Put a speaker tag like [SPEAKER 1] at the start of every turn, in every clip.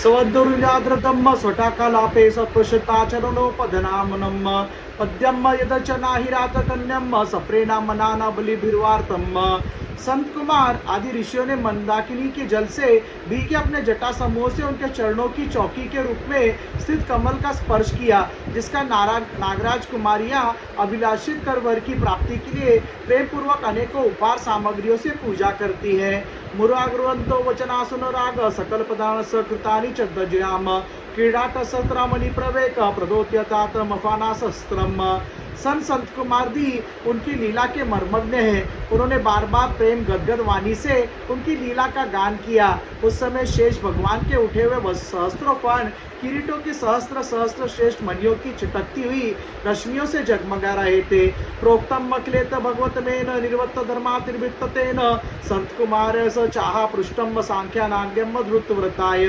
[SPEAKER 1] स्वद्दुर्याद्रतम् स्वटाकलापे सत्पुरुषताचरणोपधनामनम् पद्यम यदच नाहिरात कन्यम सप्रेणाम नाना बलिभिर्वार्तम। संत कुमार आदि ऋषियों ने मंदाकिनी के जल से भीगे अपने जटा समूह से उनके चरणों की चौकी के रूप में स्थित कमल का स्पर्श किया, जिसका नागराज कुमारियां अभिलाषित कर वर की प्राप्ति के लिए प्रेम पूर्वक अनेकों उपहार सामग्रियों से पूजा करती है। मुराग्रवंतो वचनासुन राग सकल प्रदान सकृतानि च दजयाम क्रीडाट सत्रमणि प्रवेक प्रदोत्यतात मफाना शस्त्रम। संत कुमार दी उनकी लीला के मर्मज्ञ हैं। उन्होंने बार बार प्रेम गदगद वाणी से उनकी लीला का गान किया। उस समय शेष भगवान के उठे हुए सहस्त्रों फण किरीटों की सहस्त्र सहस्त्र श्रेष्ठ मणियों की चिटकती हुई रश्मियों से जगमगा रहे थे। प्रोक्तम अखिलेत भगवत मेन निर्वत धर्मातिर्वृत्तेन संत कुमार स चाह पृष्ठम सांख्या नाग्यम धृत व्रताय।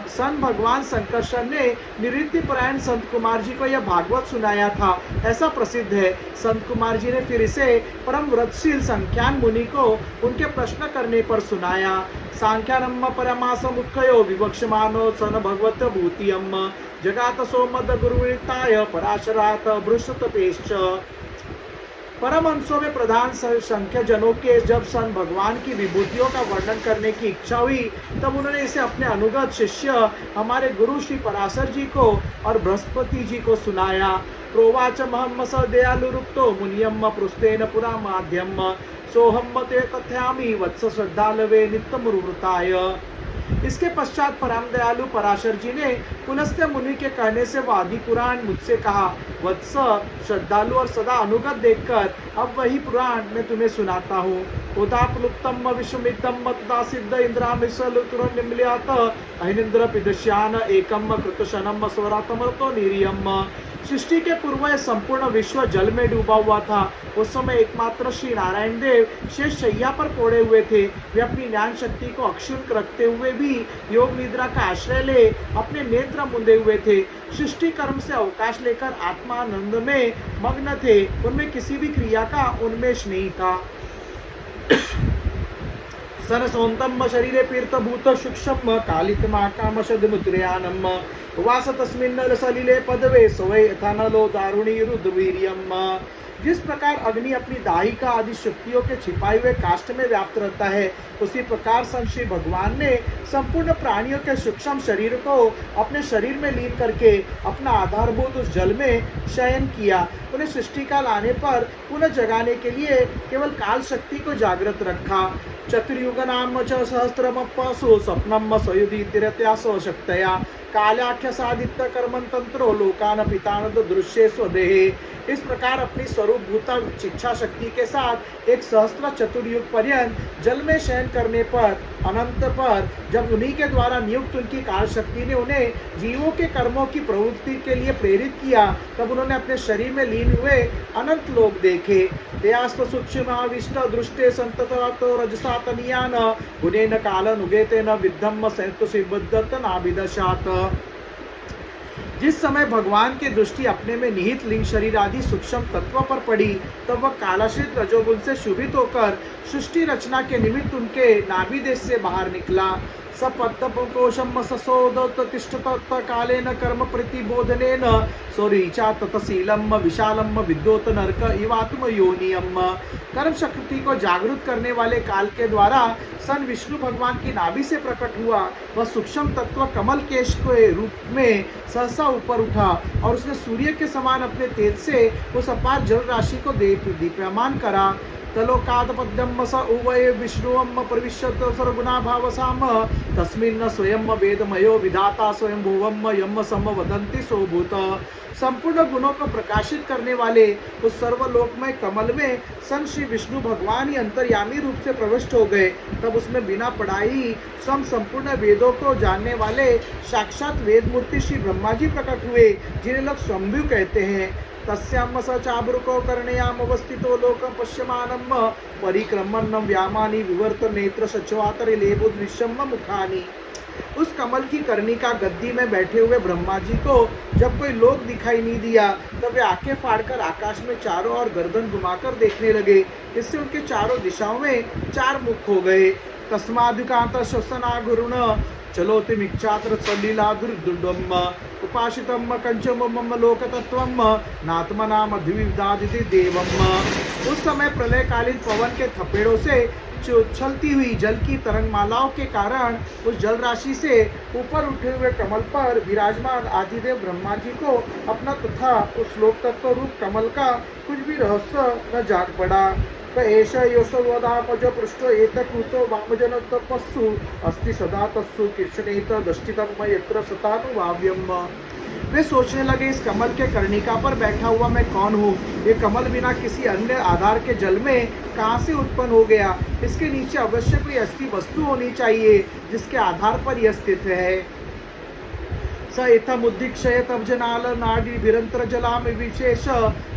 [SPEAKER 1] सन भगवान संकर्षण ने निवृत्ति परायण संत कुमार जी को यह भागवत सुनाया था, ऐसा प्रसिद्ध है। संत कुमार जी ने फिर इसे परम व्रतशील संख्यान मुनि को उनके प्रश्न करने पर सुनाया। सांख्यानम परमास मुख्यो विवक्षमानो सन भगवत भूतियम जगात सोमद गुरुवृत्ताय पराशरात भृषतपेश्च। परमहंसों में प्रधान संख्या जनों के जब सन भगवान की विभूतियों का वर्णन करने की इच्छा हुई, तब उन्होंने इसे अपने अनुगत शिष्य हमारे गुरु श्री पराशर जी को और बृहस्पति जी को सुनाया। प्रोवाच महम स दयालुरुक्तो मुनियम पृष्ठेन पुरा माध्यम सोहम ते कथयामि वत्स श्रद्धालवे नित्यमुरुवृताय। इसके पश्चात परम दयालु पराशर जी ने पुलस्त्य मुनि के कहने से वह आदि पुराण मुझसे कहा, वत्स श्रद्धालु और सदा अनुगत देखकर अब वही पुराण मैं तुम्हें सुनाता हूँ। उदाप्लुप्तम विश्वमिदम तदा सिद्ध इंद्रामिसलुतुरनिम्ल्यात अहिनिंद्र पिदश्यान एकम कृतशनम स्वरातमर्तो नीरियम। सृष्टि के पूर्व यह संपूर्ण विश्व जल में डूबा हुआ था। उस समय एकमात्र श्री नारायण देव शेष शैया पर कोड़े हुए थे। वे अपनी ज्ञान शक्ति को अक्षुण्ण रखते हुए भी योग निद्रा का आश्रय ले अपने नेत्र मुंदे हुए थे। सृष्टि कर्म से अवकाश लेकर आत्मानंद में मग्न थे। उनमें किसी भी क्रिया का उन्मेष नहीं था। सरसोन्तम शरीरे पीर्थभूत सूक्ष्म कालिकमाकामशदमुद्रयानम वास तस्मिन् रसलिले पदवे सवै यथानलो दारुणी रुद्रवीर्यम। जिस प्रकार अग्नि अपनी दाहिका आदि शक्तियों के छिपाए हुए काष्ठ में व्याप्त रहता है, उसी प्रकार संत श्री भगवान ने संपूर्ण प्राणियों के सूक्ष्म शरीर को अपने शरीर में लीन करके अपना आधारभूत उस जल में शयन किया। उन्हें सृष्टि काल आने पर पुनः जगाने के लिए केवल काल शक्ति को जागृत रखा। चतुर्युग नाम च सहस्रमपसु स्वप्नम स्वयुधि तिरत्यासो शक्तया काल्याख्य सादित्य कर्मन तंत्रो लोकान पितानद दृश्य स्वदेहे। इस प्रकार अपनी स्वरूप भूता इच्छा शक्ति के साथ एक सहस्त्र चतुर्युग पर्यंत जल में शयन करने पर अनंत पर जब उन्हीं के द्वारा नियुक्त उनकी काल शक्ति ने उन्हें जीवों के कर्मों की प्रवृत्ति के लिए प्रेरित किया, तब उन्होंने अपने शरीर में लीन हुए अनंत लोक देखे। देयास्त सूक्ष्माविष्ट दृष्टे संततो रजसा तनियान गुणेन कालन उगेतेन विद्धम संयुक्त सिबद्धत नाभिदशात। जिस समय भगवान की दृष्टि अपने में निहित लिंग शरीर आदि सूक्ष्म तत्व पर पड़ी, तब वह कालाश्रित रजोगुण से शुभित होकर सृष्टि रचना के निमित्त उनके नाभि देश से बाहर निकला। सपत्तकोशम ससोदत तिष्ठत कालेन कर्म प्रतिबोधनेन सौरीचा ततशीलम विशालम विद्योत नरक इवात्म योनियम। कर्म शक्ति को जागृत करने वाले काल के द्वारा सन विष्णु भगवान की नाभि से प्रकट हुआ। वह सूक्ष्म तत्व कमल केश के रूप में सहसा ऊपर उठा और उसने सूर्य के समान अपने तेज से उस अपार जल राशि को दीप्यमान करा। तलोकाद पद्यम स उवय विष्णुवम प्रविशत सर्वगुणा भावसाम तस्मिन् स्वयं वेदमयो विधाता स्वयं भुवम यम सम वदंति सोभूत। संपूर्ण गुणों को प्रकाशित करने वाले उस सर्वलोकमय कमल में संत श्री विष्णु भगवान ही अंतर्यामी रूप से प्रविष्ट हो गए। तब उसमें बिना पढ़ाई स्वयं संपूर्ण वेदों को जानने वाले साक्षात वेद मूर्ति श्री ब्रह्मा जी प्रकट हुए, जिन्हें लोग स्वयंभू कहते हैं। तस्याम स चाबुरुको कर्णयाम अवस्थितो लोकं पश्यमानम परिक्रमन्नं व्यामानि विवर्त नेत्र सचवातरि लेबुद्विषम मुखानि। उस कमल की कर्णिका गद्दी में बैठे हुए ब्रह्मा जी को जब कोई लोक दिखाई नहीं दिया, तब वे आंखें फाड़कर आकाश में चारों ओर गर्दन घुमाकर देखने लगे। इससे उनके चारों दिशाओं में चार मुख हो गए। तस्माद्युकांत श्वसना गुरुण चलोति मिक्षात्र सलीला दुर्दुर्दम उपासितम कंचम लोकतत्वम नात्मना मध्विदादिति देवम। उस समय प्रलयकालीन पवन के थपेड़ों से उछलती हुई जल की तरंगमालाओं के कारण उस जल राशि से ऊपर उठे हुए कमल पर विराजमान आदिदेव ब्रह्मा जी को अपना तथा उस लोक तत्व रूप कमल का कुछ भी रहस्य न जाग पड़ा। एष योसवदापजो पृष्ठो एतकृतो वामजन तपस्सु अस्ति सदा तस्सु कीर्षणेत दष्टितम यत्र सतानुभाव्यम। वे सोचने लगे, इस कमल के कर्णिका पर बैठा हुआ मैं कौन हूँ? ये कमल बिना किसी अन्य आधार के जल में कहाँ से उत्पन्न हो गया? इसके नीचे अवश्य कोई अस्थि वस्तु होनी चाहिए जिसके आधार पर यह स्थित है। स एतमुद्दीक्षय तब्जनाल नाडी विरंतर जलाम विशेष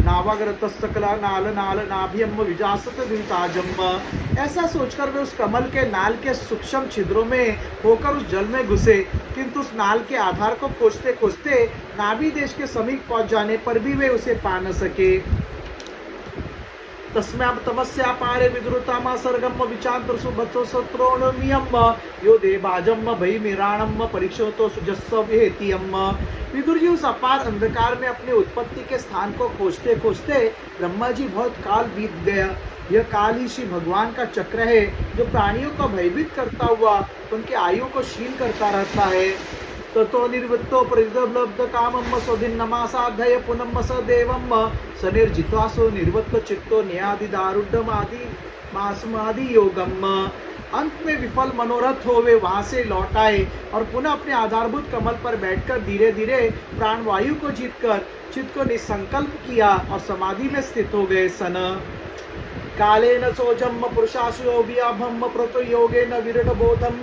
[SPEAKER 1] नावाग्रत सकला नाल नाल नाभ्यम विजासत दिलताजम। ऐसा सोचकर वे उस कमल के नाल के सूक्ष्म छिद्रों में होकर उस जल में घुसे, किंतु उस नाल के आधार को खोजते खोजते नाभि देश के समीप पहुंच जाने पर भी वे उसे पा न सके। तस्म्यां तमस्या पारे विद्रुतामा सर्गम विचांत्र सुभत्सो सत्रोणमियम यो देवाजम भई मिराणम परीक्षोतो सुजस्व हेतियम। विदुर जी उस अपार अंधकार में अपनी उत्पत्ति के स्थान को खोजते खोजते ब्रह्मा जी बहुत काल बीत गया। यह काल ही श्री भगवान का चक्र है जो प्राणियों को भयभीत करता हुआ उनके आयु को क्षीण करता रहता है। ततो निर्वृत्तो परिदब्ध कामम स्वधिन्नमा साधय पुनम स देवम स निर्जित्वासो निर्वत्त चित्तो न्यादि दारुढ़मादि मासमादि योगम। अंत में विफल मनोरथ हो वे वहां से लौट आए और पुनः अपने आधारभूत कमल पर बैठकर धीरे धीरे प्राणवायु को जीतकर चित्त को निसंकल्प किया और समाधि में स्थित हो गए सन। कालेन सोजम पुरुषाशोभियाभम प्रतो योगेन विरड बोधम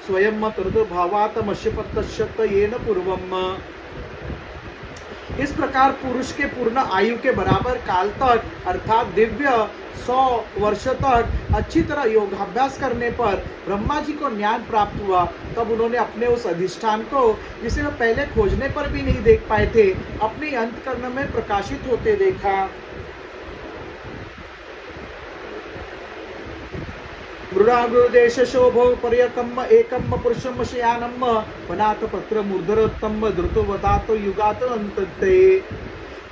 [SPEAKER 1] स्वयं येन पूर्वम। इस प्रकार पुरुष के पूर्ण आयु के बराबर काल तक अर्थात दिव्य 100 वर्ष तक अच्छी तरह योगाभ्यास करने पर ब्रह्मा जी को ज्ञान प्राप्त हुआ। तब उन्होंने अपने उस अधिष्ठान को जिसे वह पहले खोजने पर भी नहीं देख पाए थे अपने अंतःकरण में प्रकाशित होते देखा। मृडागुदेश शोभो पर्यकम एकम पुरुषम शयानम वनाथ पत्र मूर्धरतम द्रुतवतात युगात अंतते।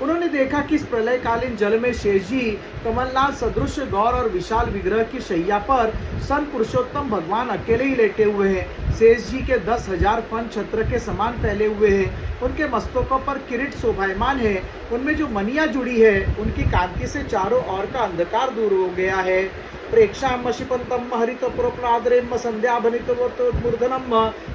[SPEAKER 1] उन्होंने देखा कि इस प्रलयकालीन जल में शेष जी कमलनाथ सदृश गौर और विशाल विग्रह की शैया पर सन पुरुषोत्तम भगवान अकेले ही लेटे हुए हैं। शेष जी के 10,000 फन छत्र के समान फैले हुए हैं। उनके मस्तकों पर किरीट शोभायमान है। उनमें जो मनिया जुड़ी है उनकी कांति से चारों ओर का अंधकार दूर हो गया है। प्रेक्षाम शिपंतम हरित प्रोप्राद्रेम संध्या भनित मूर्धनम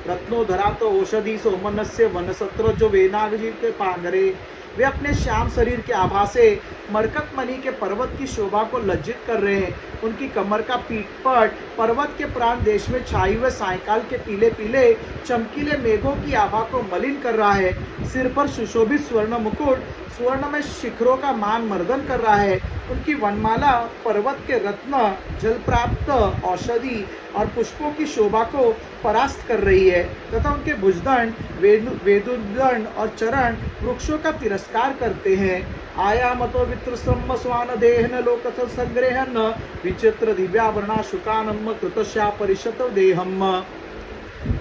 [SPEAKER 1] रत्नोधरात औषधि सोमनस्य वनसत्र जो वेनाग जी के पांगरे। वे अपने श्याम शरीर के आभा से मरकत मणि के पर्वत की शोभा को लज्जित कर रहे हैं। उनकी कमर का पीठपट पर्वत के प्राण देश में छाए हुए सायकाल के पीले पीले चमकीले मेघों की आभा को मलिन कर रहा है। सिर पर सुशोभित स्वर्ण मुकुट स्वर्ण में शिखरों का मान मर्दन कर रहा है। उनकी वनमाला पर्वत के रत्न जल प्राप्त औषधि और पुष्पों की शोभा को परास्त कर रही है तथा उनके भुजदंड वेदुदंड और चरण वृक्षों का तिरस्कार करते हैं। आया मतो वित्रसम स्वान देहन लोकथ संग्रहन विचित्र दिव्यावरणा शुकानम कृतश्या परिषत देहम।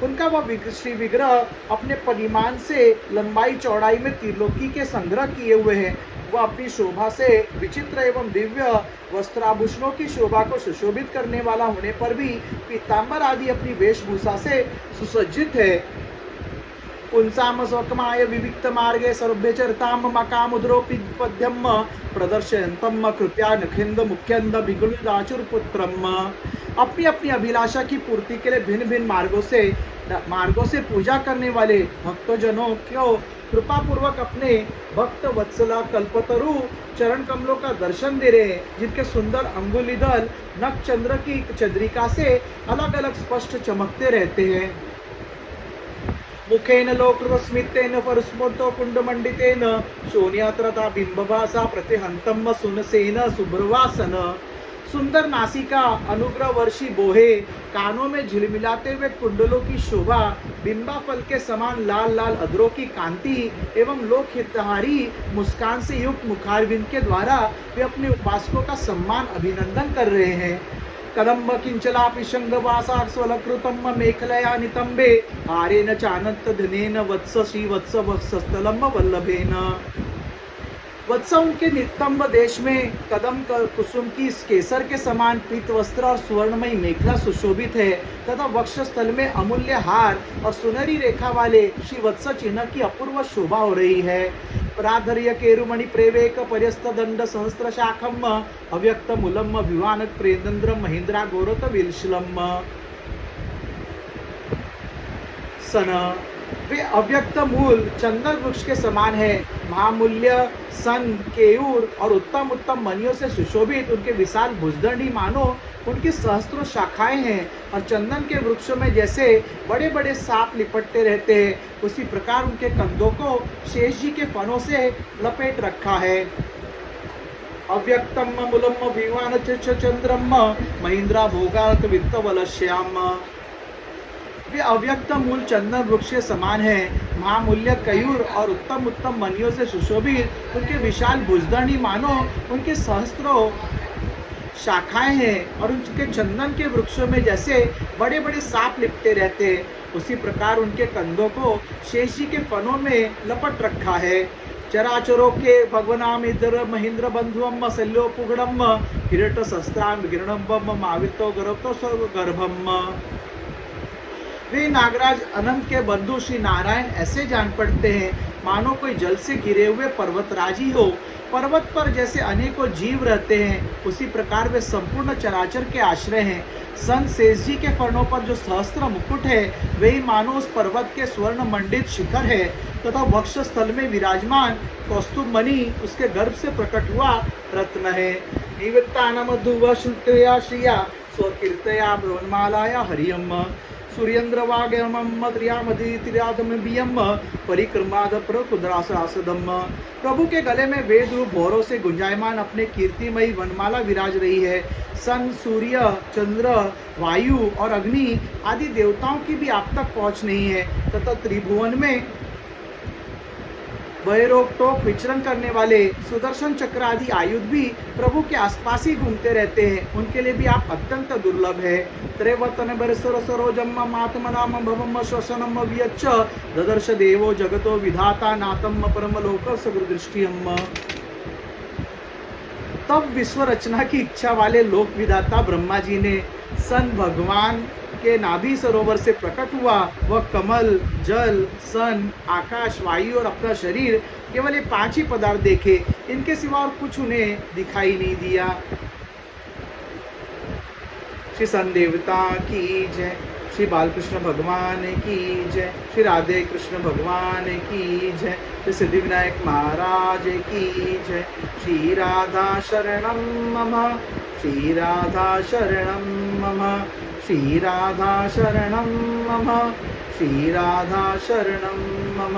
[SPEAKER 1] उनका वह श्री विग्रह अपने परिमाण से लंबाई चौड़ाई में त्रिलोकी के संग्रह किए हुए हैं। वह अपनी शोभा से विचित्र एवं दिव्य वस्त्राभूषणों की शोभा को सुशोभित करने वाला होने पर भी पीताम्बर आदि अपनी वेशभूषा से सुसज्जित है। पुंसाम स्वकमाय विविक्त मार्गे सर्भ्यचरताम मकामुद्रोपिपद्यम प्रदर्शयन्तम कृपया नखिंद मुख्यंद बिगुलदाचुर पुत्रम। अपनी अपनी अभिलाषा की पूर्ति के लिए भिन्न भिन्न मार्गों से पूजा करने वाले भक्तजनों को कृपा पूर्वक अपने भक्त वत्सला कल्पतरु चरण कमलों का दर्शन दे रहे हैं, जिनके सुंदर अंगुलीदल नख चंद्र की चंद्रिका से अलग अलग स्पष्ट चमकते रहते हैं। मुखेन लोकृतस्मितेन परस्मोतो कुंडमंडितेन शोनियात्रता बिंबभासा प्रतिहंतम सुनसेन सुब्रवासन। सुंदर नासिका अनुग्रह वर्षी बोहे कानों में झिलमिलाते हुए कुंडलों की शोभा बिंबा फल के समान लाल लाल अधरों की कांति एवं लोक हितहारी मुस्कान से युक्त मुखारविंद के द्वारा वे अपने उपासकों का सम्मान अभिनंदन कर रहे हैं। कदम्ब किंचलापि शंगवासा स्वलकृतम मेखलया नितंबे आरेन चानंत धनेन वत्स श्रीवत्स वत्सस्थलम वल्लभेन। वत्स उनके नितंब देश में कदम कुसुम की केसर के समान पीत वस्त्र और सुवर्णमयी मेखला सुशोभित है तथा वक्षस्थल में अमूल्य हार और सुनहरी रेखा वाले श्री वत्स चिन्ह की अपूर्व शोभा हो रही है। प्राधर्य केरुमणि प्रेवेक पर्यस्त दंड सहस्त्र शाखम अव्यक्त मूलम विवानक प्रेदंद्र महेंद्रा गौरत विलशलम। सन वे अव्यक्त मूल चंदन वृक्ष के समान है। महामूल्य सन केयूर और उत्तम उत्तम मणियों से सुशोभित उनके विशाल भुजदंडी मानो उनकी सहस्त्रों शाखाएं हैं और चंदन के वृक्षों में जैसे बड़े बड़े सांप लिपटते रहते हैं उसी प्रकार उनके कंधों को शेष जी के फनों से लपेट रखा है। अव्यक्तम मूलम विमान चंद्रम महिंद्रा भोगात वित्त वलश्याम। वे अव्यक्त मूल चंदन वृक्ष के समान है। महामूल्य कयूर और उत्तम उत्तम मणियों से सुशोभित उनके विशाल भुजदंडी मानो उनके सहस्त्रों शाखाएं हैं और उनके चंदन के वृक्षों में जैसे बड़े बड़े सांप लिपटे रहते हैं उसी प्रकार उनके कंधों को शेष जी के फनों में लपट रखा है। चराचरों के भगवनाम इधर महेंद्र बंधुअम शल्योपुगड़म किरट शस्त्राम गिरणम मावितो गर्भतो गर्भम। वे नागराज अनंत के बंधु श्री नारायण ऐसे जान पड़ते हैं मानो कोई जल से गिरे हुए पर्वतराज ही हो। पर्वत पर जैसे अनेकों जीव रहते हैं उसी प्रकार वे संपूर्ण चराचर के आश्रय हैं। संत शेष जी के फर्णों पर जो सहस्त्र मुकुट है वही मानो उस पर्वत के स्वर्ण मंडित शिखर है तथा वक्ष स्थल में विराजमान कौस्तुभ मणि उसके गर्भ से प्रकट हुआ रत्न है। निवृत्तानम धुव श्रुतया श्रिया स्वकीर्तया ब्रह्ममालाया हरियम सूर्येन्द्र वाग्यम परिक्रमाद प्रकुद्रासदम। प्रभु के गले में वेद रूप भौरों से गुंजायमान अपने कीर्तिमयी वनमाला विराज रही है। सन सूर्य चंद्र वायु और अग्नि आदि देवताओं की भी आप तक पहुंच नहीं है तथा त्रिभुवन में भयरोग टोक विचरण करने वाले सुदर्शन चक्र आदि आयुध भी प्रभु के आसपास ही घूमते रहते हैं उनके लिए भी आप अत्यंत दुर्लभ है। त्रैवतन बरसर सरोजम मातमनाम भवम श्वसनम वियच्च ददर्श देवो जगतो विधाता नातम परमलोक सगुदृष्टियम। तब विश्व रचना की इच्छा वाले लोक विधाता ब्रह्मा जी ने सन भगवान के नाभि सरोवर से प्रकट हुआ वह कमल जल सन आकाश वायु और अपना शरीर केवल ये 5 ही पदार्थ देखे इनके सिवा और कुछ उन्हें दिखाई नहीं दिया। श्री सन देवता की जय। श्री बालकृष्ण भगवान की जय। श्री राधे कृष्ण भगवान की जय। श्री सिद्धि विनायक महाराज की जय। श्री राधा शरणम मम श्री राधा शरणम मम श्री राधा शरणं मम श्री राधा शरणं मम।